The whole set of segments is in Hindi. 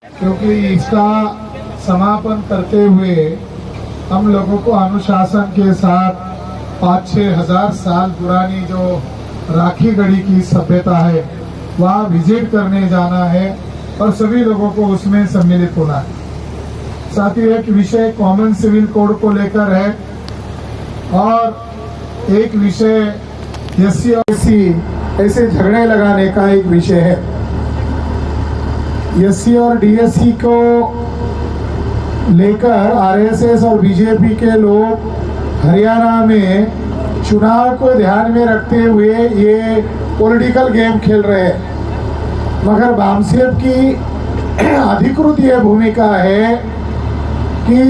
क्योंकि इसका समापन करते हुए हम लोगों को अनुशासन के साथ 5-6 हजार साल पुरानी जो राखी गढ़ी की सभ्यता है वहाँ विजिट करने जाना है और सभी लोगों को उसमें सम्मिलित होना है। साथ ही एक विषय कॉमन सिविल कोड को लेकर है और एक विषय एससी और एससी ऐसे झगड़े लगाने का एक विषय है। एससी और डीएससी को लेकर आरएसएस और बीजेपी के लोग हरियाणा में चुनाव को ध्यान में रखते हुए ये पॉलिटिकल गेम खेल रहे हैं, मगर बामसेब की अधिकृत ये भूमिका है कि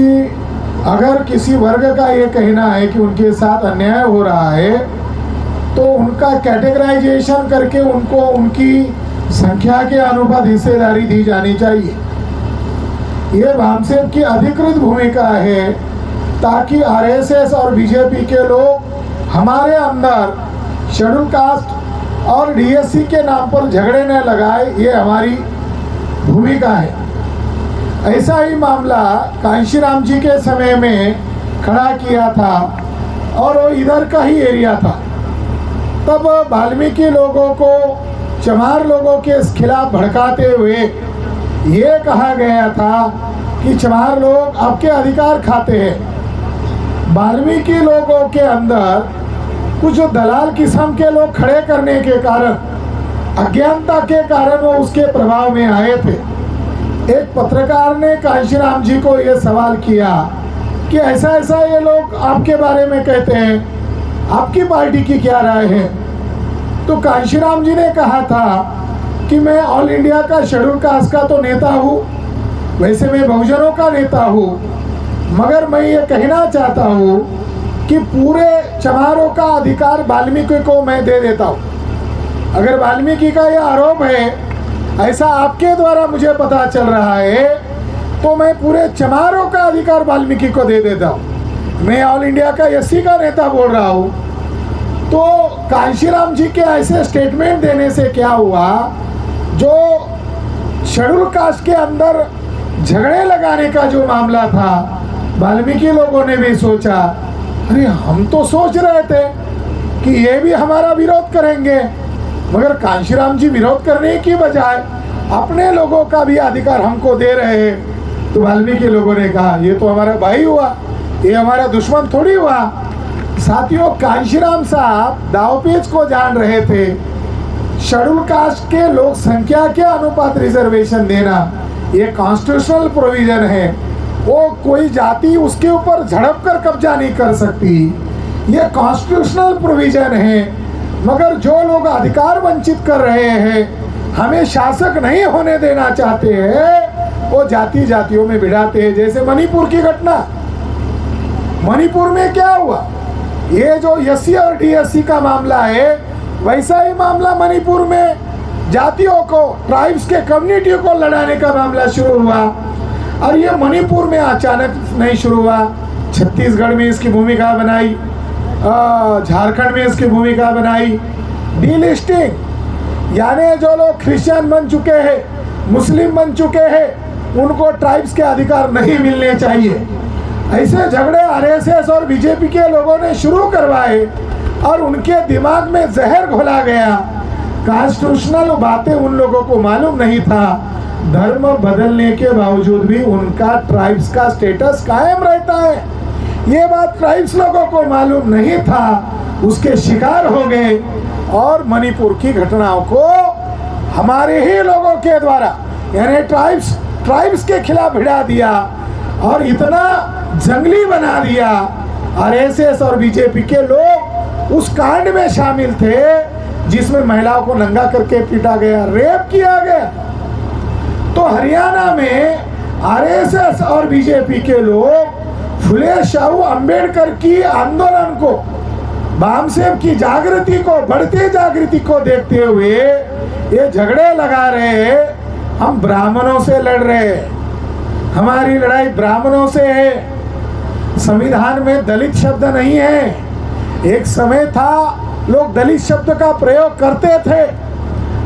अगर किसी वर्ग का ये कहना है कि उनके साथ अन्याय हो रहा है तो उनका कैटेगराइजेशन करके उनको उनकी संख्या के अनुपात हिस्सेदारी दी जानी चाहिए। ये बामसेब की अधिकृत भूमिका है ताकि आरएसएस और बीजेपी के लोग हमारे अंदर शेड्यूल कास्ट और डीएससी के नाम पर झगड़े न लगाए, ये हमारी भूमिका है। ऐसा ही मामला कांशीराम जी के समय में खड़ा किया था और वो इधर का ही एरिया था। तब वाल्मीकि लोगों को चमार लोगों के खिलाफ भड़काते हुए ये कहा गया था कि चमार लोग आपके अधिकार खाते हैं। वाल्मीकि लोगों के अंदर कुछ दलाल किस्म के लोग खड़े करने के कारण, अज्ञानता के कारण वो उसके प्रभाव में आए थे। एक पत्रकार ने कांशीराम जी को ये सवाल किया कि ऐसा ऐसा ये लोग आपके बारे में कहते हैं, आपकी पार्टी की क्या राय है? तो कांशीराम जी ने कहा था कि मैं ऑल इंडिया का शेड्यूल कास्ट का तो नेता हूँ, वैसे मैं बहुजनों का नेता हूँ, मगर मैं ये कहना चाहता हूँ कि पूरे चमारों का अधिकार वाल्मीकि को मैं दे देता हूँ। अगर वाल्मीकि का यह आरोप है, ऐसा आपके द्वारा मुझे पता चल रहा है, तो मैं पूरे चमारों का अधिकार वाल्मीकि को दे देता हूँ। मैं ऑल इंडिया का एससी का नेता बोल रहा हूँ। तो कांशीराम जी के ऐसे स्टेटमेंट देने से क्या हुआ, जो शेड्यूल कास्ट के अंदर झगड़े लगाने का जो मामला था, वाल्मीकि लोगों ने भी सोचा, अरे हम तो सोच रहे थे कि ये भी हमारा विरोध करेंगे, मगर कांशीराम जी विरोध करने की बजाय अपने लोगों का भी अधिकार हमको दे रहे हैं। तो वाल्मीकि लोगों ने कहा ये तो हमारा भाई हुआ, ये हमारा दुश्मन थोड़ी हुआ। साथियों, कांशीराम साहब दावपेच को जान रहे थे। शेड्यूल कास्ट के लोक संख्या के अनुपात रिजर्वेशन देना ये कॉन्स्टिट्यूशनल प्रोविजन है। वो कोई जाति उसके ऊपर झड़प कर कब्जा नहीं कर सकती, ये कॉन्स्टिट्यूशनल प्रोविजन है। मगर जो लोग अधिकार वंचित कर रहे हैं, हमें शासक नहीं होने देना चाहते हैं, वो जाति जातियों में भिड़ाते हैं। जैसे मणिपुर की घटना, मणिपुर में क्या हुआ, ये जो एससी और डीएससी का मामला है, वैसा ही मामला मणिपुर में जातियों को, ट्राइब्स के कम्युनिटी को लड़ाने का मामला शुरू हुआ। और ये मणिपुर में अचानक नहीं शुरू हुआ, छत्तीसगढ़ में इसकी भूमिका बनाई, झारखंड में इसकी भूमिका बनाई। डीलिस्टिंग, यानी जो लोग क्रिश्चियन बन चुके हैं, मुस्लिम बन चुके हैं, उनको ट्राइब्स के अधिकार नहीं मिलने चाहिए। ऐसे झगड़े आरएसएस और बीजेपी के लोगों ने शुरू करवाए और उनके दिमाग में जहर घोला गया। कॉन्स्टिट्यूशनल बातें उन लोगों को मालूम नहीं था। धर्म बदलने के बावजूद भी उनका ट्राइब्स का स्टेटस कायम रहता है, ये बात ट्राइब्स लोगों को मालूम नहीं था। उसके शिकार हो गए और मणिपुर की घटनाओं को हमारे ही लोगों के द्वारा, यानी ट्राइब्स के खिलाफ भिड़ा दिया और इतना जंगली बना दिया। आरएसएस और बीजेपी के लोग उस कांड में शामिल थे जिसमें महिलाओं को नंगा करके पीटा गया, रेप किया गया। तो हरियाणा में आरएसएस और बीजेपी के लोग फुले शाहू अंबेडकर की आंदोलन को, बामसेब की जागृति को, बढ़ती जागृति को देखते हुए ये झगड़े लगा रहे हैं। हम ब्राह्मणों से लड़ रहे हैं, हमारी लड़ाई ब्राह्मणों से है। संविधान में दलित शब्द नहीं है। एक समय था लोग दलित शब्द का प्रयोग करते थे,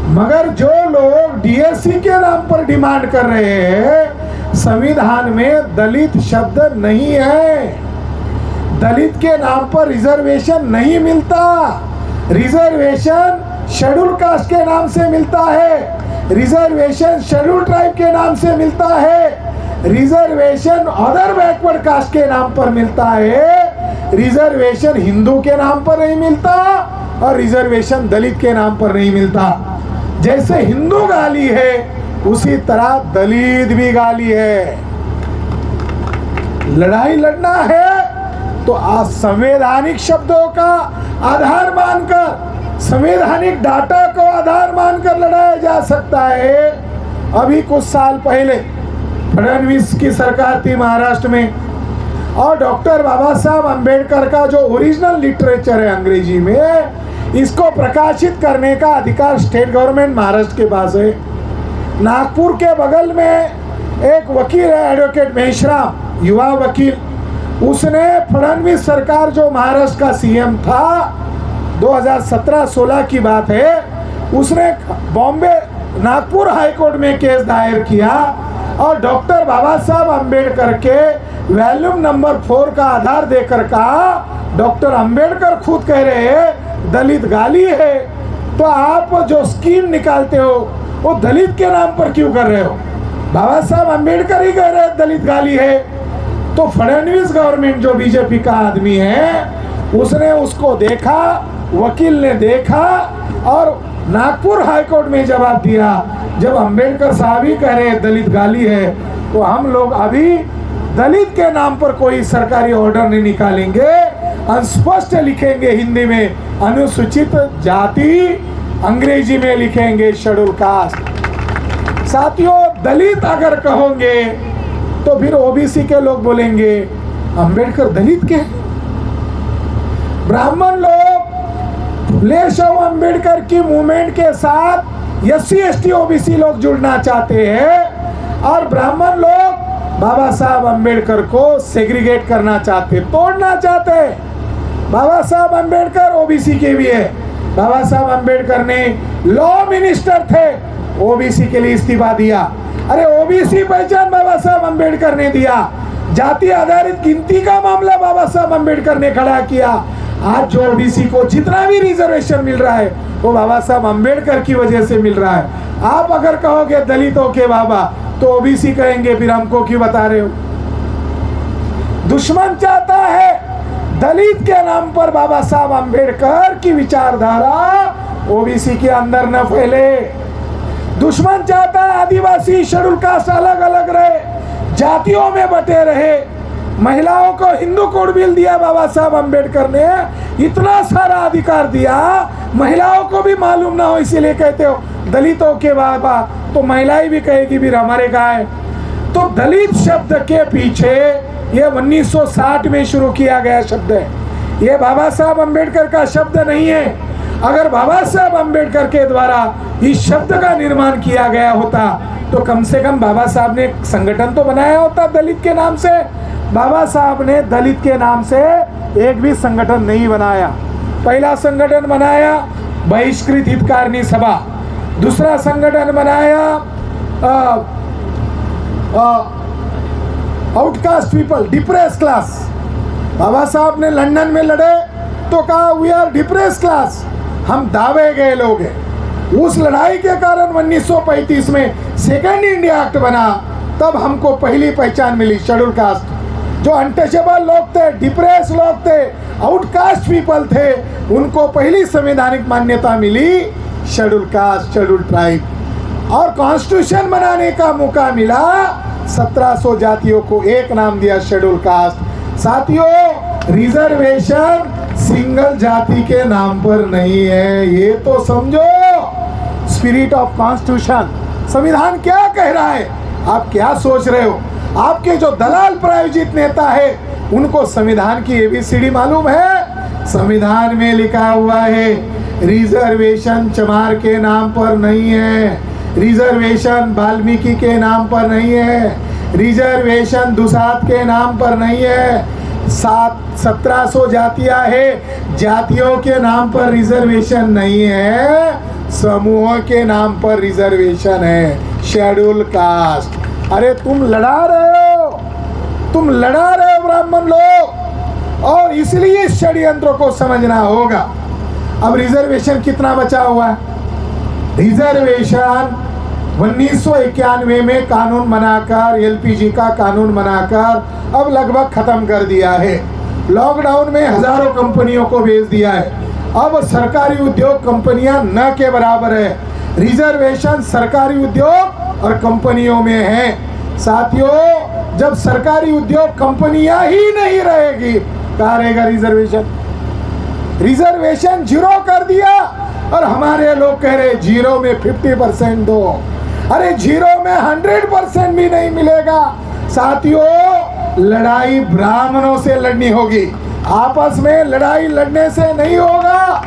मगर जो लोग डीएससी के नाम पर डिमांड कर रहे हैं, संविधान में दलित शब्द नहीं है। दलित के नाम पर रिजर्वेशन नहीं मिलता। रिजर्वेशन शेड्यूल कास्ट के नाम से मिलता है, रिजर्वेशन शेड्यूल ट्राइब के नाम से मिलता है, रिजर्वेशन अदर बैकवर्ड कास्ट के नाम पर मिलता है, रिजर्वेशन हिंदू के नाम पर नहीं मिलता और रिजर्वेशन दलित के नाम पर नहीं मिलता। जैसे हिंदू गाली है उसी तरह दलित भी गाली है। लड़ाई लड़ना है तो संवैधानिक शब्दों का आधार मानकर, संवैधानिक डाटा को आधार मानकर लड़ाया जा सकता है। अभी कुछ साल पहले फडणवीस की सरकार थी महाराष्ट्र में, और डॉक्टर बाबा साहब अम्बेडकर का जो ओरिजिनल लिटरेचर है अंग्रेजी में, इसको प्रकाशित करने का अधिकार स्टेट गवर्नमेंट महाराष्ट्र के पास है। नागपुर के बगल में एक वकील है एडवोकेट मेश्राम, युवा वकील, उसने फडणवीस सरकार जो महाराष्ट्र का सीएम था 2017-16 की बात है, उसने बॉम्बे नागपुर हाईकोर्ट में केस दायर किया और डॉक्टर बाबा साहब अम्बेडकर के वॉल्यूम नंबर 4 का आधार देकर कहा, डॉक्टर अम्बेडकर खुद कह रहे हैं दलित गाली है, तो आप जो स्कीम निकालते हो वो दलित के नाम पर क्यों कर रहे हो? बाबा साहब अम्बेडकर ही कह रहे हैं दलित गाली है। तो फडणवीस गवर्नमेंट जो बीजेपी का आदमी है, उसने उसको देखा, वकील ने देखा और नागपुर हाईकोर्ट में जवाब दिया, जब अम्बेडकर साहब ही कह रहे हैं दलित गाली है, तो हम लोग अभी दलित के नाम पर कोई सरकारी ऑर्डर नहीं निकालेंगे, अस्पष्ट लिखेंगे हिंदी में अनुसूचित जाति, अंग्रेजी में लिखेंगे शेड्यूल कास्ट। साथियों, दलित अगर कहोगे तो फिर ओबीसी के लोग बोलेंगे अंबेडकर दलित के। ब्राह्मण लोग लेशव अंबेडकर की मूवमेंट के साथ एससी एसटी ओबीसी लोग जुड़ना चाहते हैं और ब्राह्मण लोग बाबा साहब अंबेडकर को सेग्रीगेट करना चाहते, तोड़ना चाहते। बाबा साहब अंबेडकर ओबीसी के भी है। बाबा साहब अंबेडकर ने लॉ मिनिस्टर थे, ओबीसी के लिए इस्तीफा दिया। अरे ओबीसी पहचान बाबा साहब अंबेडकर ने दिया। जाति आधारित गिनती का मामला बाबा साहब अंबेडकर ने खड़ा किया। आज जो ओबीसी को जितना भी रिजर्वेशन मिल रहा है वो बाबा साहब अंबेडकर की वजह से मिल रहा है। आप अगर कहोगे दलितों के बाबा, तो ओबीसी कहेंगे फिर हमको क्यों बता रहे हो? दुश्मन चाहता है दलित के नाम पर बाबा साहब अंबेडकर की विचारधारा ओबीसी के अंदर न फैले। दुश्मन चाहता है आदिवासी शेड्यूल कास्ट अलग अलग रहे, जातियों में बटे रहे। महिलाओं को हिंदू कोड बिल दिया बाबा साहब अंबेडकर ने, इतना सारा अधिकार दिया, महिलाओं को भी मालूम ना हो, इसीलिए कहते हो दलितों के बाबा, तो महिलाएं भी कहेगी फिर हमारे कहाँ है। तो दलित शब्द के पीछे ये 1960 में शुरू किया गया शब्द है, ये बाबा साहब अंबेडकर का शब्द नहीं है। अगर बाबा साहब अंबेडकर के द्वारा इस शब्द का निर्माण किया गया होता तो कम से कम बाबा साहब ने संगठन तो बनाया होता दलित के नाम से। बाबा साहब ने दलित के नाम से एक भी संगठन नहीं बनाया। पहला संगठन बनाया बहिष्कृत हितकारिणी सभा, दूसरा संगठन बनाया आउटकास्ट पीपल, डिप्रेस क्लास। बाबा साहब ने लंदन में लड़े तो कहा वी आर डिप्रेस क्लास, हम दावे गए लोग हैं। उस लड़ाई के कारण 1935 में सेकेंड इंडिया एक्ट बना, तब हमको पहली पहचान मिली शेड्यूल कास्ट। जो अनटचेबल लोग थे, डिप्रेस लोग थे, आउटकास्ट पीपल थे, उनको पहली संवैधानिक मान्यता मिली शेड्यूल कास्ट, शेड्यूल ट्राइब। और कॉन्स्टिट्यूशन बनाने का मौका मिला, 1700 जातियों को एक नाम दिया शेड्यूल कास्ट। साथियों, रिजर्वेशन सिंगल जाति के नाम पर नहीं है, ये तो समझो। स्पिरिट ऑफ कॉन्स्टिट्यूशन, संविधान क्या कह रहा है, आप क्या सोच रहे हो? आपके जो दलाल प्रायोजित नेता है उनको संविधान की एबीसीडी मालूम है? संविधान में लिखा हुआ है रिजर्वेशन चमार के नाम पर नहीं है, रिजर्वेशन वाल्मीकि के नाम पर नहीं है, रिजर्वेशन दुसाद के नाम पर नहीं है। 1700 जातियां है, जातियों के नाम पर रिजर्वेशन नहीं है। समूह के नाम पर रिजर्वेशन है, शेड्यूल कास्ट। अरे तुम लड़ा रहे हो ब्राह्मण लोग, और इसलिए इस षड्यंत्र को समझना होगा। अब रिजर्वेशन कितना बचा हुआ है? रिजर्वेशन 1991 में कानून बनाकर, एलपीजी का कानून बनाकर अब लगभग खत्म कर दिया है। लॉकडाउन में हजारों कंपनियों को भेज दिया है। अब सरकारी उद्योग कंपनियां न के बराबर है। रिजर्वेशन सरकारी उद्योग और कंपनियों में है। साथियों, जब सरकारी उद्योग कंपनियां ही नहीं रहेगी, कहाँ रहेगा रिजर्वेशन? रिजर्वेशन जीरो कर दिया, और हमारे लोग कह रहे जीरो में 50% दो। अरे जीरो में 100% भी नहीं मिलेगा। साथियों, लड़ाई ब्राह्मणों से लड़नी होगी, आपस में लड़ाई लड़ने से नहीं होगा।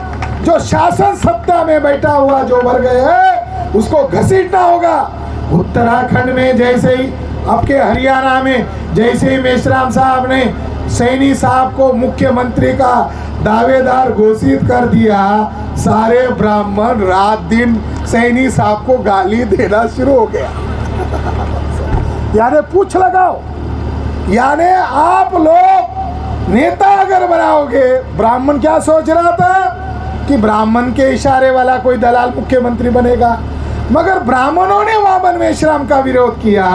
जो शासन सत्ता में बैठा हुआ जो वर्ग है, उसको घसीटना होगा। उत्तराखंड में जैसे ही, आपके हरियाणा में जैसे ही मेश्राम साहब ने सैनी साहब को मुख्यमंत्री का दावेदार घोषित कर दिया, सारे ब्राह्मण रात दिन सैनी साहब को गाली देना शुरू हो गया। यानी पूछ लगाओ, यानी आप लोग नेता अगर बनाओगे, ब्राह्मण क्या सोच रहा था कि ब्राह्मण के इशारे वाला कोई दलाल मुख्यमंत्री बनेगा, मगर ब्राह्मणों ने वामन मेश्राम का विरोध किया,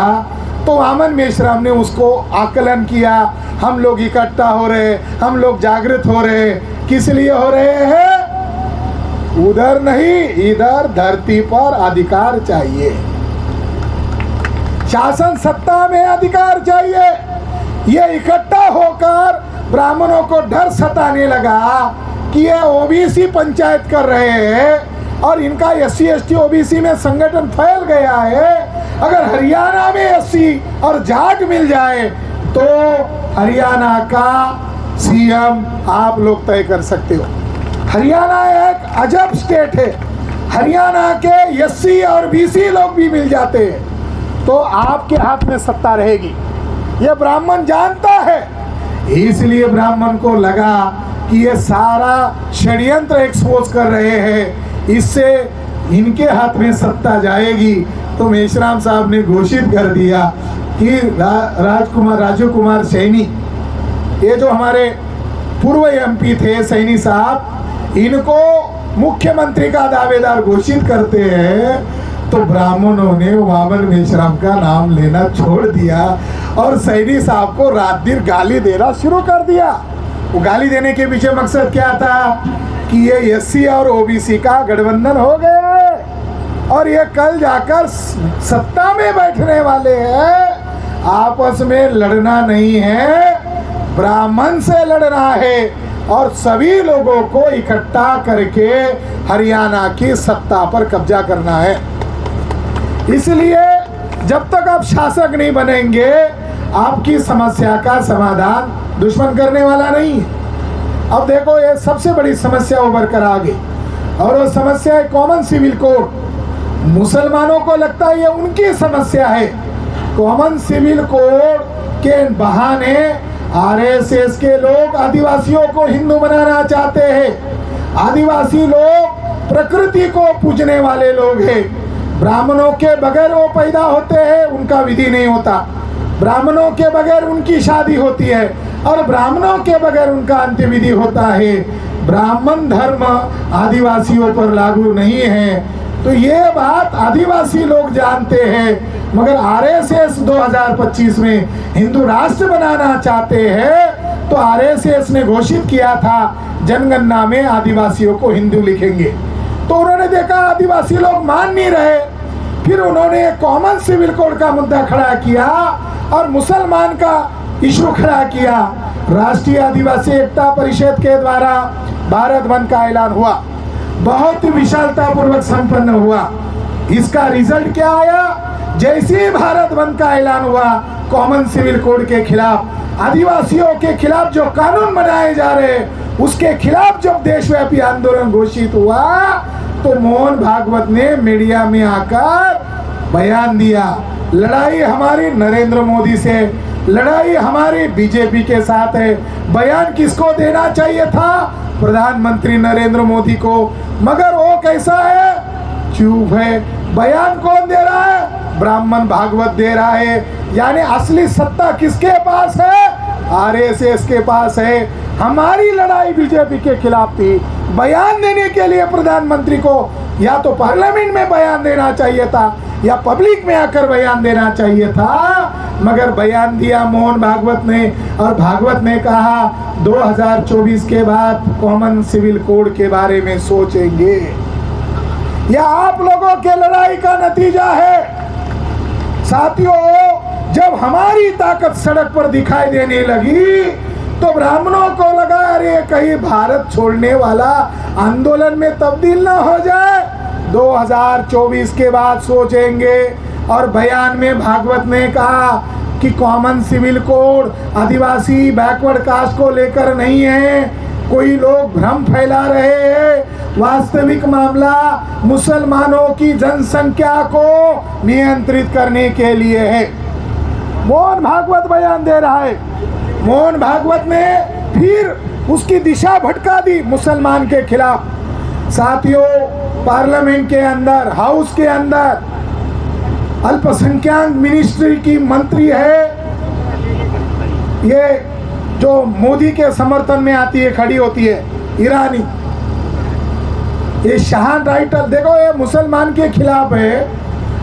तो वामन मेश्राम ने उसको आकलन किया। हम लोग इकट्ठा हो रहे, हम लोग जागृत हो रहे, किस लिए हो रहे हैं? उधर नहीं, इधर धरती पर अधिकार चाहिए, शासन सत्ता में अधिकार चाहिए। ये इकट्ठा होकर ब्राह्मणों को डर सताने लगा कि ये ओबीसी पंचायत कर रहे हैं और इनका एससी एसटी ओबीसी में संगठन फैल गया है। अगर हरियाणा में एससी और जाट मिल जाए तो हरियाणा का सीएम आप लोग तय कर सकते हो। हरियाणा एक अजब स्टेट है, हरियाणा के एससी और बीसी लोग भी मिल जाते हैं तो आपके हाथ में सत्ता रहेगी। ये ब्राह्मण जानता है, इसलिए ब्राह्मण को लगा कि ये सारा षड्यंत्र एक्सपोज कर रहे हैं, इससे इनके हाथ में सत्ता जाएगी। तो मेश्राम साहब ने घोषित कर दिया कि राजू कुमार सैनी, ये जो हमारे पूर्व एमपी थे सैनी साहब, इनको मुख्यमंत्री का दावेदार घोषित करते हैं। तो ब्राह्मणों ने वामन मेश्राम का नाम लेना छोड़ दिया और सैनी साहब को रात दिन गाली देना शुरू कर दिया। वो गाली देने के पीछे मकसद क्या था कि ये एससी और ओबीसी का गठबंधन हो गया है और ये कल जाकर सत्ता में बैठने वाले हैं। आपस में लड़ना नहीं है, ब्राह्मण से लड़ना है और सभी लोगों को इकट्ठा करके हरियाणा की सत्ता पर कब्जा करना है। इसलिए जब तक आप शासक नहीं बनेंगे, आपकी समस्या का समाधान दुश्मन करने वाला नहीं है। अब देखो, ये सबसे बड़ी समस्या उभर कर आ गई और वो समस्या है कॉमन सिविल कोड। मुसलमानों को लगता है ये उनकी समस्या है। कॉमन सिविल कोड के बहाने आरएसएस के लोग आदिवासियों को हिंदू बनाना चाहते हैं। आदिवासी लोग प्रकृति को पूजने वाले लोग हैं। ब्राह्मणों के बगैर वो पैदा होते हैं, उनका विधि नहीं होता। ब्राह्मणों के बगैर उनकी शादी होती है और ब्राह्मणों के बगैर उनका अंत्यविधि होता है। ब्राह्मण धर्म आदिवासियों पर लागू नहीं है, तो ये बात आदिवासी लोग जानते हैं। मगर आरएसएस 2025 में हिंदू राष्ट्र बनाना चाहते हैं, तो आरएसएस ने घोषित किया था जनगणना में आदिवासियों को हिंदू लिखेंगे। तो उन्होंने देखा आदिवासी लोग मान नहीं रहे, फिर उन्होंने कॉमन सिविल कोड का मुद्दा खड़ा किया और मुसलमान का इशू खड़ा किया। राष्ट्रीय आदिवासी एकता परिषद के द्वारा भारत बंद का ऐलान हुआ, बहुत ही विशालता पूर्वक संपन्न हुआ। इसका रिजल्ट क्या आया? जैसे ही भारत बंद का ऐलान हुआ, कॉमन सिविल कोड के खिलाफ, आदिवासियों के खिलाफ जो कानून बनाए जा रहे उसके खिलाफ जब देशव्यापी आंदोलन घोषित हुआ, तो मोहन भागवत ने मीडिया में आकर बयान दिया, लड़ाई हमारी नरेंद्र मोदी से, लड़ाई हमारी बीजेपी के साथ है। बयान किसको देना चाहिए था? प्रधानमंत्री नरेंद्र मोदी को। मगर वो कैसा है? चुप है। बयान कौन दे रहा है? ब्राह्मण भागवत दे रहा है। यानी असली सत्ता किसके पास है? आरएसएस के पास है। हमारी लड़ाई बीजेपी के खिलाफ थी। बयान देने के लिए प्रधानमंत्री को या तो पार्लियामेंट में बयान देना चाहिए था या पब्लिक में आकर बयान देना चाहिए था, मगर बयान दिया मोहन भागवत ने। और भागवत ने कहा 2024 के बाद कॉमन सिविल कोड के बारे में सोचेंगे। यह आप लोगों के लड़ाई का नतीजा है। साथियों, जब हमारी ताकत सड़क पर दिखाई देने लगी तो ब्राह्मणों को लगा अरे कहीं भारत छोड़ने वाला आंदोलन में तब्दील ना हो जाए। 2024 के बाद सोचेंगे। और बयान में भागवत ने कहा कि कॉमन सिविल कोड आदिवासी बैकवर्ड कास्ट को लेकर नहीं है, कोई लोग भ्रम फैला रहे हैं। वास्तविक मामला मुसलमानों की जनसंख्या को नियंत्रित करने के लिए है। मोहन भागवत बयान दे रहा है। मोहन भागवत ने फिर उसकी दिशा भटका दी मुसलमान के खिलाफ। साथियों, पार्लियामेंट के अंदर, हाउस के अंदर अल्पसंख्यक मिनिस्ट्री की मंत्री है, ये जो मोदी के समर्थन में आती है, खड़ी होती है, ईरानी। ये शाह टाइटल देखो, ये मुसलमान के खिलाफ है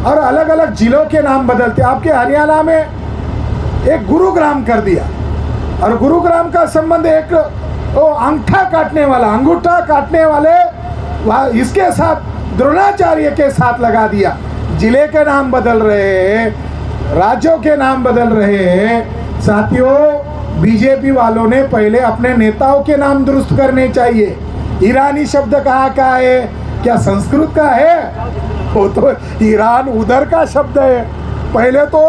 और अलग अलग जिलों के नाम बदलते। आपके हरियाणा में एक गुरुग्राम कर दिया और गुरुग्राम का संबंध एक अंगूठा काटने वाला, अंगूठा काटने वाले इसके साथ द्रोणाचार्य के साथ लगा दिया। जिले के नाम बदल रहे हैं, राज्यों के नाम बदल रहे हैं। साथियों, बीजेपी वालों ने पहले अपने नेताओं के नाम दुरुस्त करने चाहिए। ईरानी शब्द कहाँ का है? क्या संस्कृत का है? वो तो ईरान उधर का शब्द है। पहले तो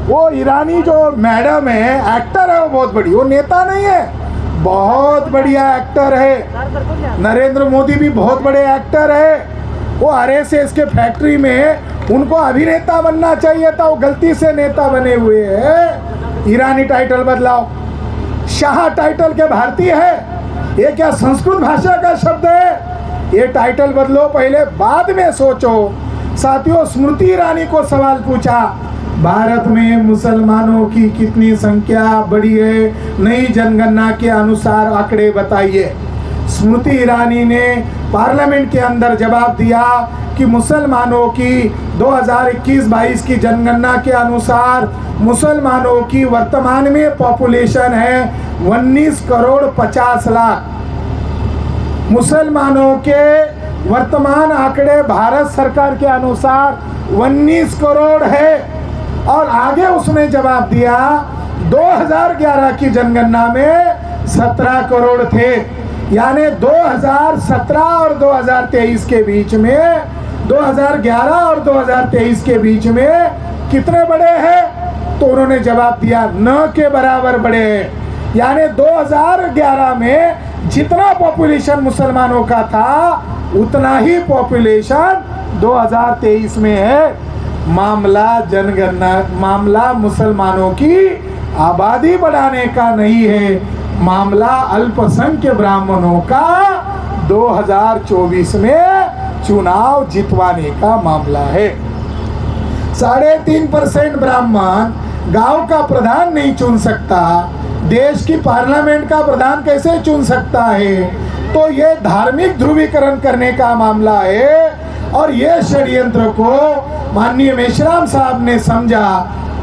वो ईरानी जो मैडम है, एक्टर है, वो बहुत बड़ी, वो नेता नहीं है, बहुत बढ़िया एक्टर है। नरेंद्र मोदी भी बहुत बड़े एक्टर है। वो आरएसएस के फैक्ट्री में उनको अभिनेता बनना चाहिए था, वो गलती से नेता बने हुए हैं। ईरानी टाइटल बदलाओ। शाह टाइटल के भारतीय है, ये क्या संस्कृत भाषा का शब्द है? ये टाइटल बदलो पहले, बाद में सोचो। साथियों, स्मृति ईरानी को सवाल पूछा, भारत में मुसलमानों की कितनी संख्या बढ़ी है? नई जनगणना के अनुसार आंकड़े बताइए। स्मृति ईरानी ने पार्लियामेंट के अंदर जवाब दिया कि मुसलमानों की 2021-22 की जनगणना के अनुसार मुसलमानों की वर्तमान में पॉपुलेशन है 19 करोड़ 50 लाख। मुसलमानों के वर्तमान आंकड़े भारत सरकार के अनुसार 19 करोड़ है। और आगे उसने जवाब दिया 2011 की जनगणना में 17 करोड़ थे। यानी 2017 और 2023 के बीच में, 2011 और 2023 के बीच में कितने बड़े हैं? तो उन्होंने जवाब दिया न के बराबर बड़े हैं। यानी 2011 में जितना पॉपुलेशन मुसलमानों का था उतना ही पॉपुलेशन 2023 में है। मामला जनगणना, मामला मुसलमानों की आबादी बढ़ाने का नहीं है, मामला अल्पसंख्यक ब्राह्मणों का 2024 में चुनाव जितवाने का मामला है। 3.5% ब्राह्मण गांव का प्रधान नहीं चुन सकता, देश की पार्लियामेंट का प्रधान कैसे चुन सकता है? तो ये धार्मिक ध्रुवीकरण करने का मामला है। और ये षड्यंत्र को माननीय मेश्राम साहब ने समझा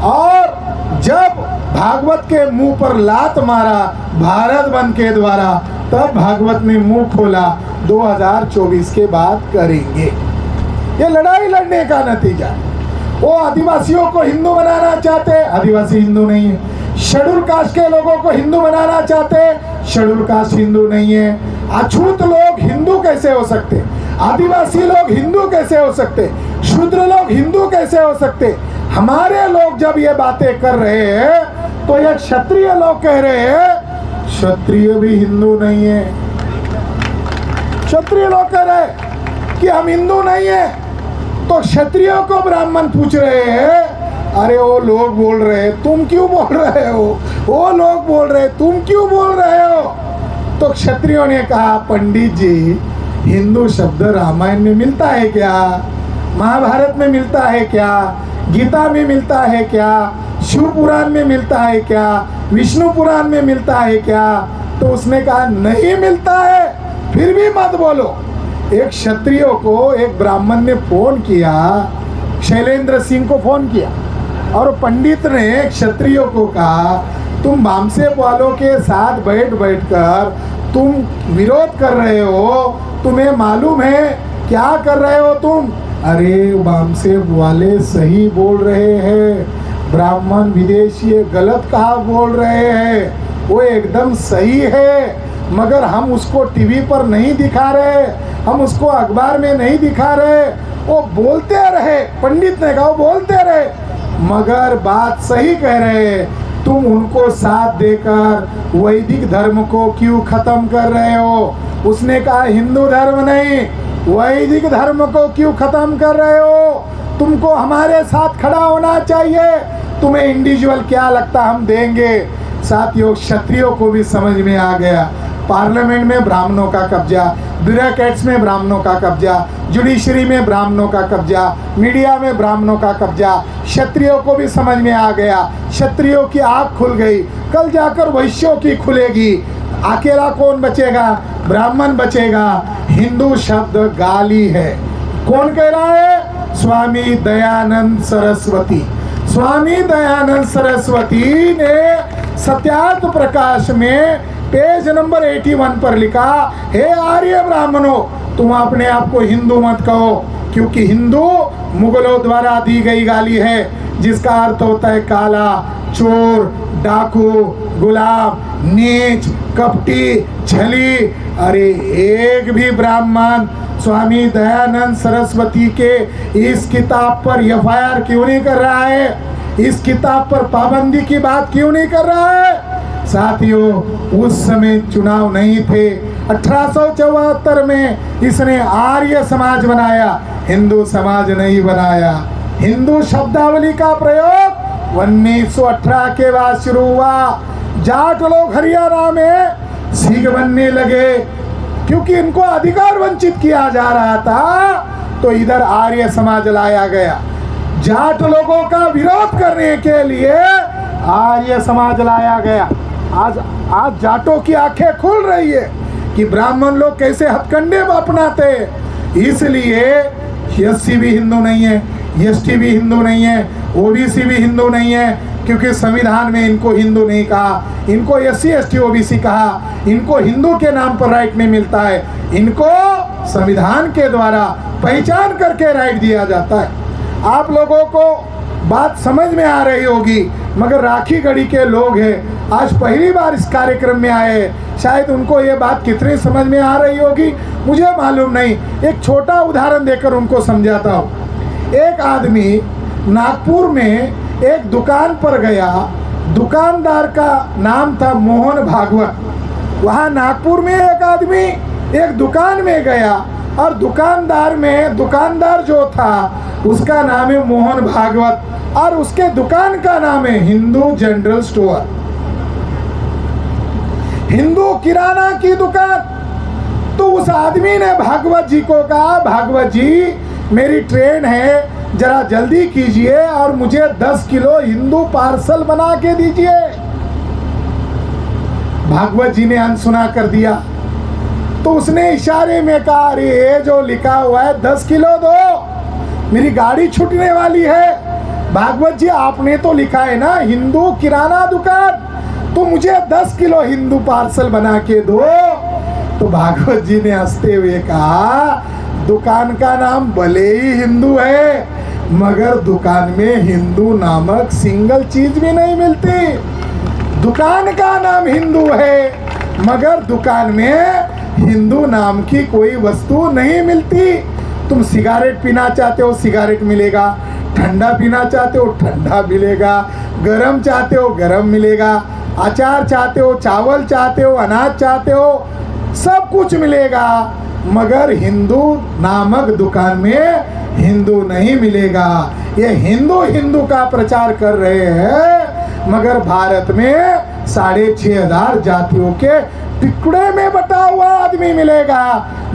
और जब भागवत के मुंह पर लात मारा भारत बंद के द्वारा, तब भागवत ने मुंह खोला 2024 के बाद करेंगे। ये लड़ाई लड़ने का नतीजा है। वो आदिवासियों को हिंदू बनाना चाहते हैं, आदिवासी हिंदू नहीं है। शेड्यूल कास्ट के लोगों को हिंदू बनाना चाहते हैं, शेड्यूल कास्ट हिंदू नहीं है। अछूत लोग हिंदू कैसे हो सकते? आदिवासी लोग हिंदू कैसे हो सकते? शूद्र लोग हिंदू कैसे हो सकते? हमारे लोग जब ये बातें कर रहे हैं तो ये क्षत्रिय लोग कह रहे हैं क्षत्रिय भी हिंदू नहीं है। क्षत्रिय लोग कह रहे हैं कि हम हिंदू नहीं है, तो क्षत्रियों को ब्राह्मण पूछ रहे हैं अरे वो लोग बोल रहे हैं तुम क्यों बोल रहे हो? वो लोग बोल रहे हैं तुम क्यों बोल रहे हो? तो क्षत्रियों ने कहा पंडित जी, हिंदू शब्द रामायण में मिलता है क्या? महाभारत में मिलता है क्या, गीता में मिलता है क्या, शिव पुराण में मिलता है क्या, विष्णु पुराण में मिलता है क्या? तो उसने कहा नहीं मिलता है, फिर भी मत बोलो। एक क्षत्रियो को एक ब्राह्मण ने फोन किया, शैलेंद्र सिंह को फोन किया, और पंडित ने क्षत्रियो को कहा तुम वामसेप वालों के साथ बैठ कर तुम विरोध कर रहे हो, तुम्हें मालूम है क्या कर रहे हो तुम? अरे वामसेप वाले सही बोल रहे हैं, ब्राह्मण विदेशी गलत कहा बोल रहे हैं, वो एकदम सही है, मगर हम उसको टीवी पर नहीं दिखा रहे, हम उसको अखबार में नहीं दिखा रहे। वो बोलते रहे, पंडित ने कहा वो बोलते रहे, मगर बात सही कह रहे हैं। तुम उनको साथ देकर वैदिक धर्म को क्यों खत्म कर रहे हो? उसने कहा हिंदू धर्म नहीं, वैदिक धर्म को क्यों खत्म कर रहे हो? तुमको हमारे साथ खड़ा होना चाहिए, तुम्हें इंडिविजुअल क्या लगता हम देंगे। साथियों, क्षत्रियों को भी समझ में आ गया, पार्लियामेंट में ब्राह्मणों का कब्जा, ब्यूरोक्रेट्स में ब्राह्मणों का कब्जा, जुडिशरी में ब्राह्मणों का कब्जा, मीडिया में ब्राह्मणों का कब्जा। क्षत्रियों को भी समझ में आ गया, क्षत्रियों की आँख खुल गई, कल जाकर वैश्यों की खुलेगी। अकेला कौन बचेगा? ब्राह्मण बचेगा। हिंदू शब्द गाली है। कौन कह रहा है? स्वामी दयानंद सरस्वती। स्वामी दयानंद सरस्वती ने सत्यार्थ प्रकाश में पेज नंबर 81 पर लिखा, हे आर्य ब्राह्मणों, तुम अपने आप को हिंदू मत कहो, क्योंकि हिंदू मुगलों द्वारा दी गई गाली है, जिसका अर्थ होता है काला, चोर, डाकू, गुलाम, नीच, कपटी, छली। अरे एक भी ब्राह्मण स्वामी दयानंद सरस्वती के इस किताब पर एफआईआर क्यों नहीं कर रहा है? इस किताब पर पाबंदी की बात क्यों नहीं कर रहा है? साथियों, उस समय चुनाव नहीं थे। 1874 में इसने आर्य समाज बनाया, हिंदू समाज नहीं बनाया। हिंदू शब्दावली का प्रयोग 1918 के बाद शुरू हुआ। जाट लोग हरियाणा में सिख बनने लगे, क्योंकि इनको अधिकार वंचित किया जा रहा था, तो इधर आर्य समाज लाया गया। जाट लोगों का विरोध करने के लिए आर्य समाज लाया गया। आज जाटों की आंखें खुल रही है कि ब्राह्मण लोग कैसे हथकंडे अपनाते। इसलिए एससी भी हिंदू नहीं है, एसटी भी हिंदू नहीं है, ओबीसी भी हिंदू नहीं है, क्योंकि संविधान में इनको हिंदू नहीं कहा, इनको एससी एसटी ओबीसी कहा। इनको हिंदू के नाम पर राइट नहीं मिलता है, इनको संविधान के द्वारा पहचान करके राइट दिया जाता है। आप लोगों को बात समझ में आ रही होगी, मगर राखी गढ़ी के लोग हैं, आज पहली बार इस कार्यक्रम में आए, शायद उनको ये बात कितनी समझ में आ रही होगी मुझे मालूम नहीं। एक छोटा उदाहरण देकर उनको समझाता हूँ। एक आदमी नागपुर में एक दुकान पर गया, दुकानदार का नाम था मोहन भागवत। वहाँ नागपुर में एक आदमी एक दुकान में गया, और दुकानदार जो था उसका नाम है मोहन भागवत, और उसके दुकान का नाम है हिंदू जनरल स्टोर, हिंदू किराना की दुकान। तो उस आदमी ने भागवत जी को कहा, भागवत जी मेरी ट्रेन है, जरा जल्दी कीजिए और मुझे 10 किलो हिंदू पार्सल बना के दीजिए। भागवत जी ने अनसुना कर दिया। तो उसने इशारे में कहा, अरे ये जो लिखा हुआ है 10 किलो दो, मेरी गाड़ी छूटने वाली है। भागवत जी आपने तो लिखा है ना हिंदू किराना दुकान, तो मुझे 10 किलो हिंदू पार्सल बना के दो। तो भागवत जी ने हंसते हुए कहा, दुकान का नाम भले ही हिंदू है, मगर दुकान में हिंदू नामक सिंगल चीज भी नहीं मिलती। दुकान का नाम हिंदू है, मगर दुकान में हिंदू नाम की कोई वस्तु नहीं मिलती। तुम सिगारेट पीना चाहते हो, सिगारेट मिलेगा, ठंडा पीना चाहते हो, ठंडा मिलेगा, गरम चाहते हो, गरम मिलेगा, अचार चाहते हो, चावल चाहते हो, अनाज चाहते हो, सब कुछ मिलेगा, मगर हिंदू नामक दुकान में हिंदू नहीं मिलेगा। ये हिंदू का प्रचार कर रहे हैं, मगर भारत में 6500 जातियों के टुकड़े में बटा हुआ आदमी मिलेगा,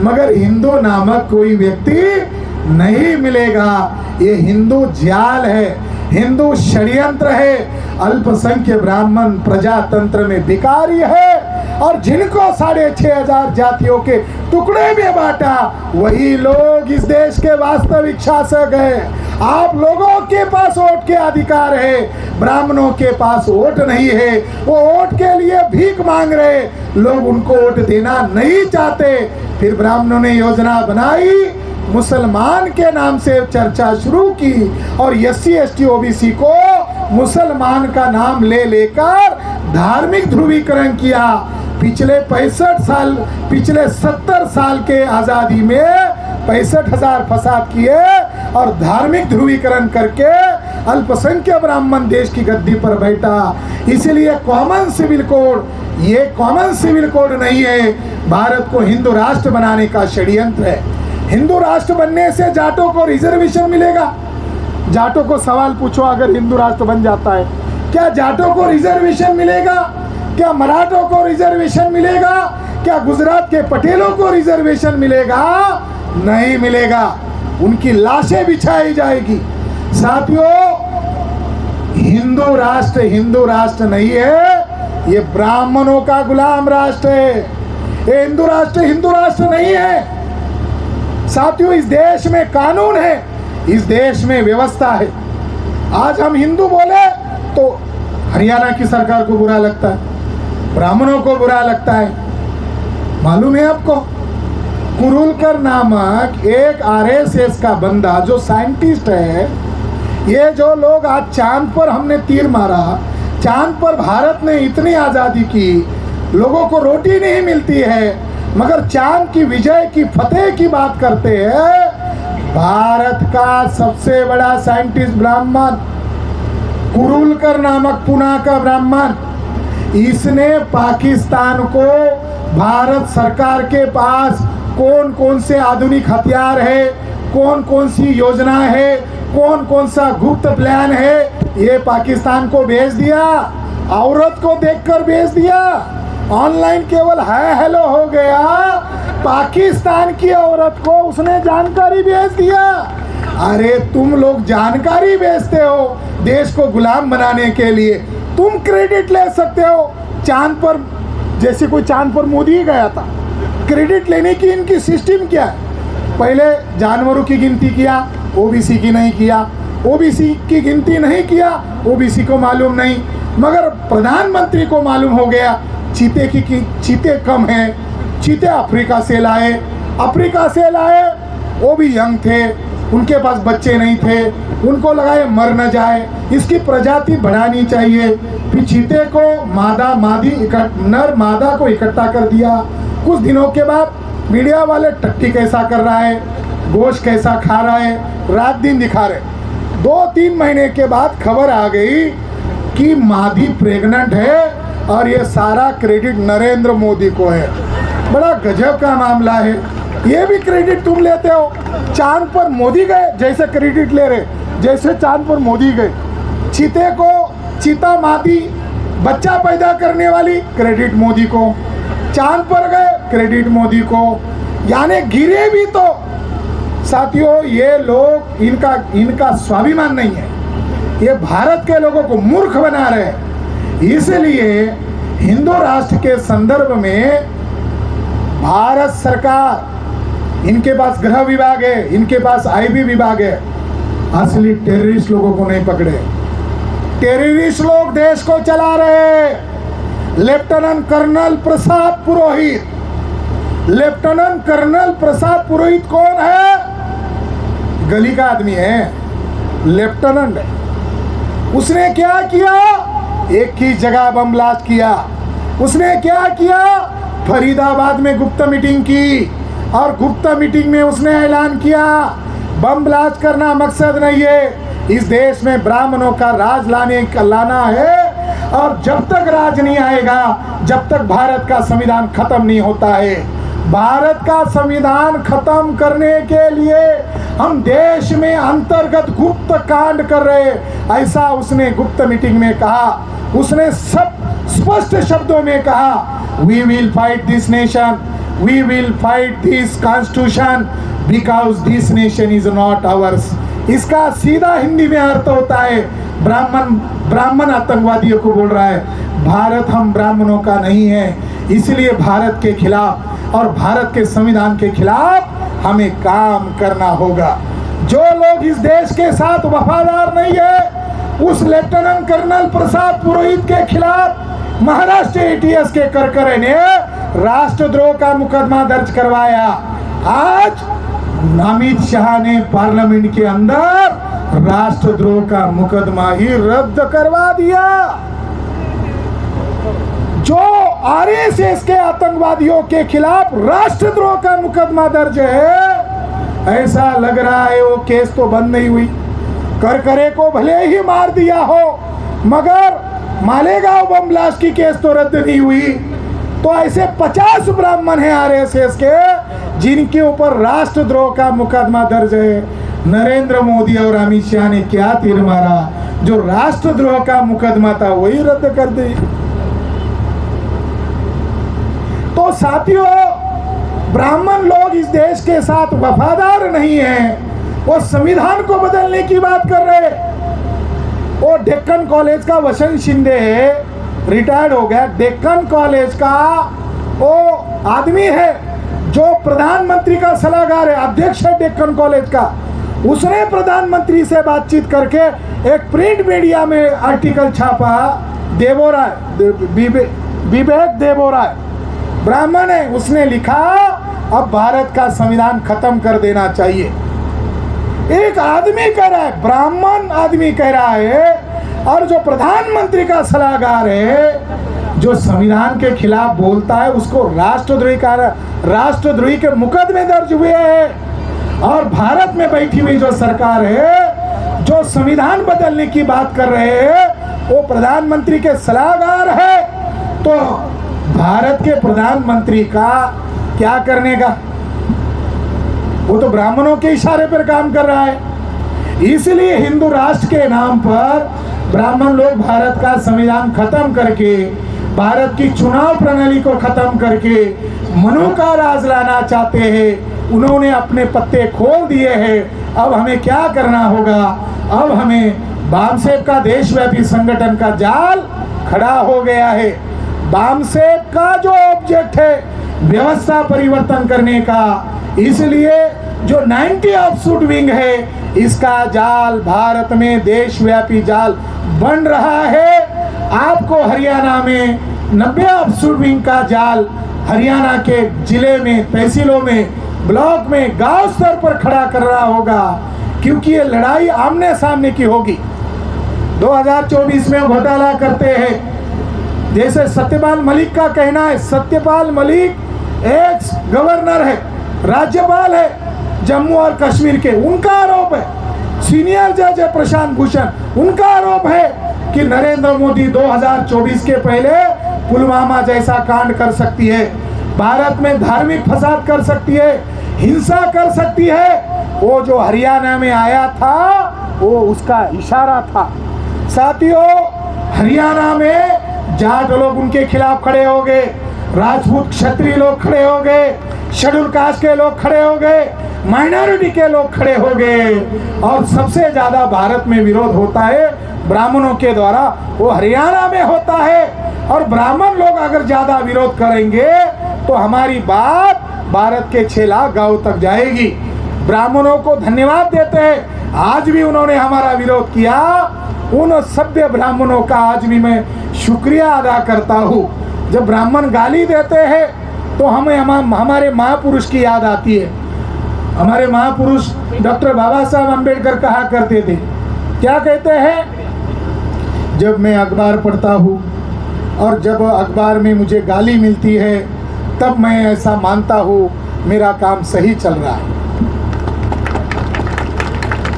मगर हिंदू नामक कोई व्यक्ति नहीं मिलेगा। ये हिंदू जाल है, हिंदू षड्यंत्र है। अल्पसंख्यक ब्राह्मण प्रजातंत्र में भिखारी है और जिनको 6,500 जातियों के टुकड़े में बांटा वही लोग इस देश के वास्तविक शासक हैं। आप लोगों के पास वोट के अधिकार है, ब्राह्मणों के पास वोट नहीं है। वो वोट के लिए भीख मांग रहे, लोग उनको वोट देना नहीं चाहते। फिर ब्राह्मणों ने योजना बनाई, मुसलमान के नाम से चर्चा शुरू की और SC ST OBC को मुसलमान का नाम ले लेकर धार्मिक ध्रुवीकरण किया। पिछले 70 साल के आज़ादी में 65,000 फसाद किए और धार्मिक ध्रुवीकरण करके अल्पसंख्यक ब्राह्मण देश की गद्दी पर बैठा। इसलिए कॉमन सिविल कोड, ये कॉमन सिविल कोड नहीं है, भारत को हिंदू राष्ट्र बनाने का षड्यंत्र है। हिंदू राष्ट्र बनने से जाटों को रिजर्वेशन मिलेगा? जाटों को सवाल पूछो, अगर हिंदू राष्ट्र बन जाता है क्या जाटों को रिजर्वेशन मिलेगा? क्या मराठों को रिजर्वेशन मिलेगा? क्या गुजरात के पटेलों को रिजर्वेशन मिलेगा? नहीं मिलेगा, उनकी लाशें बिछाई जाएगी। साथियों, हिंदू राष्ट्र नहीं है, ये ब्राह्मणों का गुलाम राष्ट्र है। ये हिंदू राष्ट्र नहीं है। साथियों, इस देश में कानून है, इस देश में व्यवस्था है। आज हम हिंदू बोले तो हरियाणा की सरकार को बुरा लगता है, ब्राह्मणों को बुरा लगता है। मालूम है आपको, कुरुलकर नामक एक RSS का बंदा जो साइंटिस्ट है, ये जो लोग आज चांद पर हमने तीर मारा, चांद पर भारत ने इतनी आज़ादी की, लोगों को रोटी नहीं मिलती है, मगर चांद की विजय की फतेह की बात करते हैं। भारत का सबसे बड़ा साइंटिस्ट ब्राह्मण कुरुलकर नामक पुणे का ब्राह्मण, इसने पाकिस्तान को भारत सरकार के पास कौन कौन से आधुनिक हथियार है, कौन कौन सी योजना है, कौन कौन सा गुप्त प्लान है, ये पाकिस्तान को भेज दिया। औरत को देखकर भेज दिया। ऑनलाइन केवल हाय हेलो हो गया, पाकिस्तान की औरत को उसने जानकारी भेज दिया। अरे तुम लोग जानकारी भेजते हो देश को गुलाम बनाने के लिए, तुम क्रेडिट ले सकते हो। चांद पर, जैसे कोई चांद पर मोदी गया था, क्रेडिट लेने की इनकी सिस्टम क्या है? पहले जानवरों की गिनती किया, OBC की नहीं किया, OBC की गिनती नहीं किया, OBC को मालूम नहीं, मगर प्रधानमंत्री को मालूम हो गया चीते कम हैं। चीते अफ्रीका से लाए, वो भी यंग थे, उनके पास बच्चे नहीं थे, उनको लगाए मर न जाए, इसकी प्रजाति बढ़ानी चाहिए। फिर चीते को नर मादा को इकट्ठा कर दिया। कुछ दिनों के बाद मीडिया वाले टट्टी कैसा कर रहा है, गोश्त कैसा खा रहा है, रात दिन दिखा रहे। 2-3 महीने के बाद खबर आ गई कि मादी प्रेग्नेंट है और ये सारा क्रेडिट नरेंद्र मोदी को है। बड़ा गजब का मामला है। ये भी क्रेडिट तुम लेते हो। चांद पर मोदी गए जैसे क्रेडिट ले रहे, जैसे चांद पर मोदी गए। चीता मादी बच्चा पैदा करने वाली, क्रेडिट मोदी को। चांद पर गए, क्रेडिट मोदी को, यानी गिरे भी तो। साथियों, ये लोग, इनका स्वाभिमान नहीं है, ये भारत के लोगों को मूर्ख बना रहे हैं। इसलिए हिंदू राष्ट्र के संदर्भ में भारत सरकार, इनके पास गृह विभाग है, इनके पास IB विभाग है, असली टेररिस्ट लोगों को नहीं पकड़े। टेररिस्ट लोग देश को चला रहे हैं। लेफ्टिनेंट कर्नल प्रसाद पुरोहित कौन है? गली का आदमी है, लेफ्टिनेंट है। उसने क्या किया? एक ही जगह बम ब्लास्ट किया। उसने क्या किया? फरीदाबाद में गुप्त मीटिंग की और गुप्त मीटिंग में उसने ऐलान किया बम ब्लास्ट करना मकसद नहीं है, इस देश में ब्राह्मणों का राज लाना है। और जब तक राज नहीं आएगा, जब तक भारत का संविधान खत्म नहीं होता है। भारत का संविधान खत्म करने के लिए हम देश में अंतर्गत गुप्त कांड कर रहे, ऐसा उसने गुप्त मीटिंग में कहा। उसने सब स्पष्ट शब्दों में कहा, we will fight this nation, we will fight this constitution. Because this nation is not ours. इसका सीधा हिंदी में अर्थ होता है, ब्राह्मण आतंकवादियों को बोल रहा है भारत हम ब्राह्मणों का नहीं है, इसलिए भारत के खिलाफ और भारत के संविधान के खिलाफ हमें काम करना होगा। जो लोग इस देश के साथ वफादार नहीं है, उस लेफ्टिनेंट कर्नल प्रसाद पुरोहित के खिलाफ महाराष्ट्र एटीएस के करकरे ने राष्ट्रद्रोह का मुकदमा दर्ज करवाया। आज अमित शाह ने पार्लियामेंट के अंदर राष्ट्रद्रोह का मुकदमा ही रद्द करवा दिया। जो आरएसएस के आतंकवादियों के खिलाफ राष्ट्रद्रोह का मुकदमा दर्ज है, ऐसा लग रहा है वो केस तो बंद नहीं हुई। करकरे को भले ही मार दिया हो, मगर मालेगांव बम ब्लास्ट की केस तो रद्द नहीं हुई। तो ऐसे 50 ब्राह्मण हैं आरएसएस के जिनके ऊपर राष्ट्रद्रोह का मुकदमा दर्ज है। नरेंद्र मोदी और अमित शाह ने क्या तीर मारा, जो राष्ट्रद्रोह का मुकदमा था वही रद्द कर दी। तो साथियों, ब्राह्मण लोग इस देश के साथ वफादार नहीं हैं, वो संविधान को बदलने की बात कर रहे। वो डेक्कन कॉलेज का वसंत शिंदे है, रिटायर्ड हो गया। डेक्कन कॉलेज का वो आदमी है जो प्रधानमंत्री का सलाहकार है, अध्यक्ष है डेक्कन कॉलेज का। उसने प्रधानमंत्री से बातचीत करके एक प्रिंट मीडिया में आर्टिकल छापा। देवोराय, विवेक देवोराय ब्राह्मण है, उसने लिखा अब भारत का संविधान खत्म कर देना चाहिए। एक आदमी कह रहा है, ब्राह्मण आदमी कह रहा है, और जो प्रधानमंत्री का सलाहकार है जो संविधान के खिलाफ बोलता है उसको राष्ट्रद्रोही के मुकदमे दर्ज हुए हैं। और भारत में बैठी हुई जो सरकार है जो संविधान बदलने की बात कर रहे हैं वो प्रधानमंत्री के सलाहकार है। तो भारत के प्रधानमंत्री का क्या करने का, वो तो ब्राह्मणों के इशारे पर काम कर रहा है। इसलिए हिंदू राष्ट्र के नाम पर ब्राह्मण लोग भारत का संविधान खत्म करके, भारत की चुनाव प्रणाली को खत्म करके मनु का राज लाना चाहते हैं। उन्होंने अपने पत्ते खोल दिए हैं। अब हमें क्या करना होगा, अब हमें बामसेब का देशव्यापी संगठन का जाल खड़ा हो गया है। बामसेब का जो ऑब्जेक्ट है व्यवस्था परिवर्तन करने का, इसलिए जो 90 ऑफशूट विंग है इसका जाल भारत में देशव्यापी जाल बन रहा है। आपको हरियाणा में 90 ऑफशूट विंग का जाल हरियाणा के जिले में, तहसीलों में, ब्लॉक में, गांव स्तर पर खड़ा करना होगा, क्योंकि ये लड़ाई आमने सामने की होगी। 2024 में घोटाला करते हैं, जैसे सत्यपाल मलिक का कहना है। सत्यपाल मलिक एक्स गवर्नर है, राज्यपाल है जम्मू और कश्मीर के, उनका आरोप है। सीनियर जज है प्रशांत भूषण, उनका आरोप है कि नरेंद्र मोदी 2024 के पहले पुलवामा जैसा कांड कर सकती है, भारत में धार्मिक फसाद कर सकती है, हिंसा कर सकती है। वो जो हरियाणा में आया था वो उसका इशारा था। साथियों, हरियाणा में जाट लोग उनके खिलाफ खड़े हो गए, राजपूत क्षत्रिय लोग खड़े हो गए, शेड्यूल कास्ट के लोग खड़े हो गए, माइनॉरिटी के लोग खड़े हो गए। और सबसे ज्यादा भारत में विरोध होता है ब्राह्मणों के द्वारा, वो हरियाणा में होता है। और ब्राह्मण लोग अगर ज्यादा विरोध करेंगे तो हमारी बात भारत के 6 लाख गांव तक जाएगी। ब्राह्मणों को धन्यवाद देते हैं, आज भी उन्होंने हमारा विरोध किया। उन सभ्य ब्राह्मणों का आज भी मैं शुक्रिया अदा करता हूँ। जब ब्राह्मण गाली देते हैं तो हमें हमारे महापुरुष की याद आती है। हमारे महापुरुष डॉक्टर बाबा साहब अम्बेडकर कहा करते थे, क्या कहते हैं, जब मैं अखबार पढ़ता हूँ और जब अखबार में मुझे गाली मिलती है तब मैं ऐसा मानता हूँ मेरा काम सही चल रहा है।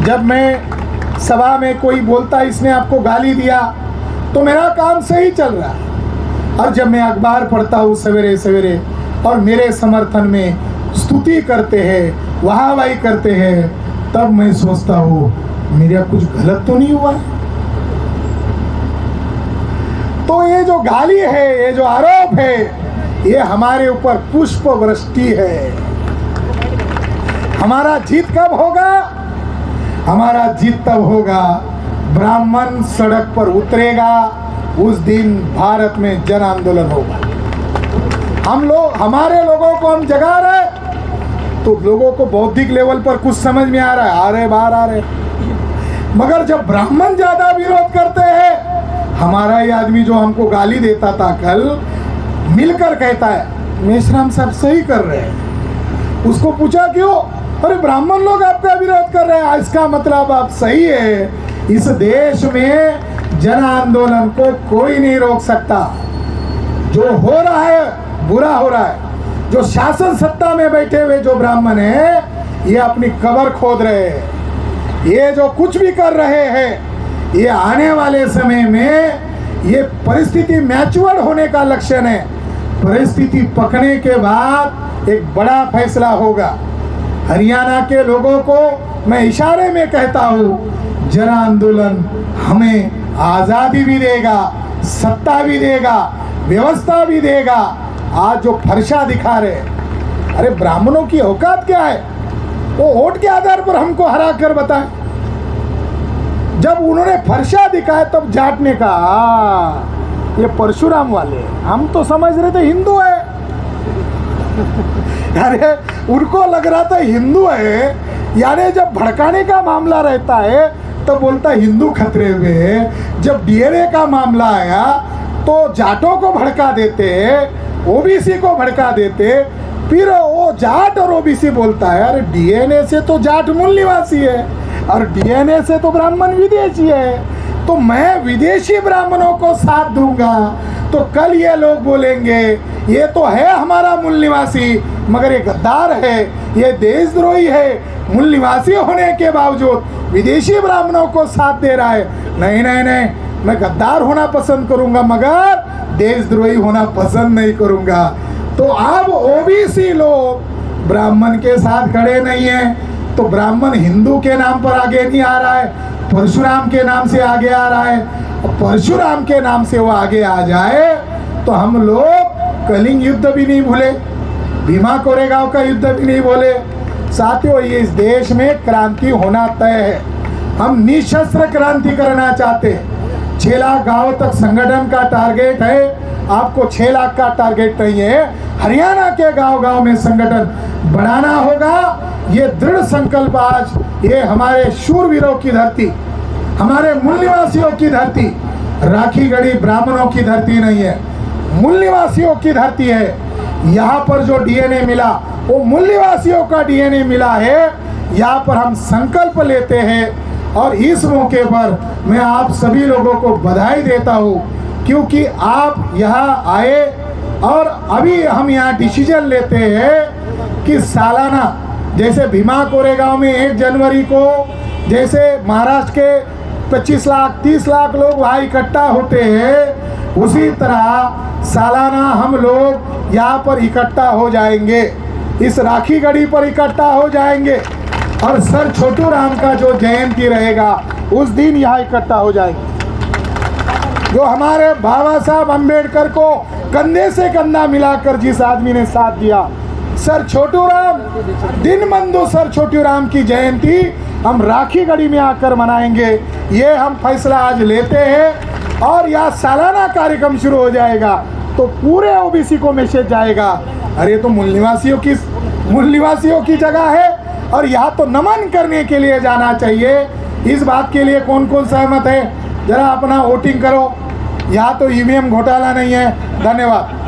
जब मैं सभा में कोई बोलता इसने आपको गाली दिया तो मेरा काम सही चल रहा है। और जब मैं अखबार पढ़ता हूँ सवेरे सवेरे और मेरे समर्थन में स्तुति करते हैं, वाहवाही करते हैं, तब मैं सोचता हूँ मेरा कुछ गलत तो नहीं हुआ। तो ये जो गाली है, ये जो आरोप है, ये हमारे ऊपर पुष्प वृष्टि है। हमारा जीत कब होगा? हमारा जीत तब होगा ब्राह्मण सड़क पर उतरेगा, उस दिन भारत में जन आंदोलन होगा। हम लोग, हमारे लोगों को हम जगा रहे, तो लोगों को बौद्धिक लेवल पर कुछ समझ में आ रहा है, आ रहे बाहर आ रहे, मगर जब ब्राह्मण ज्यादा विरोध करते हैं, हमारा ही आदमी जो हमको गाली देता था कल मिलकर कहता है मेश्राम साहब सही कर रहे हैं। उसको पूछा क्यों? अरे ब्राह्मण लोग आपका विरोध कर रहे हैं, इसका मतलब आप सही है। इस देश में जन आंदोलन को कोई नहीं रोक सकता। जो हो रहा है बुरा हो रहा है। जो शासन सत्ता में बैठे हुए जो ब्राह्मण हैं, ये अपनी कब्र खोद रहे हैं। ये जो कुछ भी कर रहे हैं, ये आने वाले समय में ये परिस्थिति मैच्योर होने का लक्षण है। परिस्थिति पकने के बाद एक बड़ा फैसला होगा। हरियाणा के लोगों को मैं इशारे में कहता हूँ, जन आंदोलन हमें आज़ादी भी देगा, सत्ता भी देगा, व्यवस्था भी देगा। आज जो फरसा दिखा रहे, अरे ब्राह्मणों की औकात क्या है? वो वोट के आधार पर हमको हरा कर बताए। जब उन्होंने फरसा दिखाया तब जाट ने कहा ये परशुराम वाले, हम तो समझ रहे थे हिंदू है। अरे उनको लग रहा था हिंदू है, यानी जब भड़काने का मामला रहता है तो बोलता हिंदू खतरे में। जब डीएनए का मामला आया तो जाटों को भड़का देते, ओबीसी को भड़का देते, फिर वो जाट और ओबीसी बोलता है अरे डीएनए से तो जाट मूल निवासी है और डीएनए से तो ब्राह्मण विदेशी है, तो मैं विदेशी ब्राह्मणों को साथ दूंगा। तो कल ये लोग बोलेंगे ये तो है हमारा मूल निवासी, मगर ये गद्दार है, ये देशद्रोही है। मूल निवासी होने के बावजूद विदेशी ब्राह्मणों को साथ दे रहा है। नहीं नहीं नहीं, मैं गद्दार होना पसंद करूंगा मगर देशद्रोही होना पसंद नहीं करूंगा। तो अब ओबीसी लोग ब्राह्मण के साथ खड़े नहीं हैं, तो ब्राह्मण हिंदू के नाम पर आगे नहीं आ रहा है, परशुराम के नाम से आगे आ रहा है। परशुराम के नाम से वो आगे आ जाए तो हम लोग कलिंग युद्ध भी नहीं भूले, भीमा कोरेगांव का युद्ध भी नहीं भूले। साथियों, ये इस देश में क्रांति होना तय है। हम निशस्त्र क्रांति करना चाहते हैं। 6 लाख गाँव तक संगठन का टारगेट है, आपको 6 लाख का टारगेट नहीं है। हरियाणा के गांव-गांव में संगठन बढ़ाना होगा। ये दृढ़ संकल्प आज ये हमारे शूरवीरों की धरती, हमारे मूल निवासियों की धरती, राखी गढ़ी ब्राह्मणों की धरती नहीं है, मूल निवासियों की धरती है। यहाँ पर जो डीएनए मिला वो मूल निवासियों का डीएनए मिला है। यहाँ पर हम संकल्प लेते हैं और इस मौके पर मैं आप सभी लोगों को बधाई देता हूँ, क्योंकि आप यहाँ आए और अभी हम यहाँ डिसीजन लेते हैं कि सालाना जैसे भीमा कोरेगांव में 1 जनवरी को जैसे महाराष्ट्र के 25 लाख 30 लाख लोग वहाँ इकट्ठा होते हैं, उसी तरह सालाना हम लोग यहाँ पर इकट्ठा हो जाएंगे, इस राखी गढ़ी पर इकट्ठा हो जाएंगे और सर छोटू राम का जो जयंती रहेगा उस दिन यहाँ इकट्ठा हो जाएंगे। जो हमारे बाबा साहब अम्बेडकर को कंधे से कंधा मिलाकर जिस आदमी ने साथ दिया, सर छोटू राम, दीनबंधु सर छोटू राम की जयंती हम राखी गढ़ी में आकर मनाएंगे। ये हम फैसला आज लेते हैं और यह सालाना कार्यक्रम शुरू हो जाएगा तो पूरे ओबीसी को मैसेज जाएगा, अरे तो मूल निवासियों की जगह है और यहाँ तो नमन करने के लिए जाना चाहिए। इस बात के लिए कौन कौन सहमत है? जरा अपना वोटिंग करो। यहाँ तो ईवीएम घोटाला नहीं है। धन्यवाद।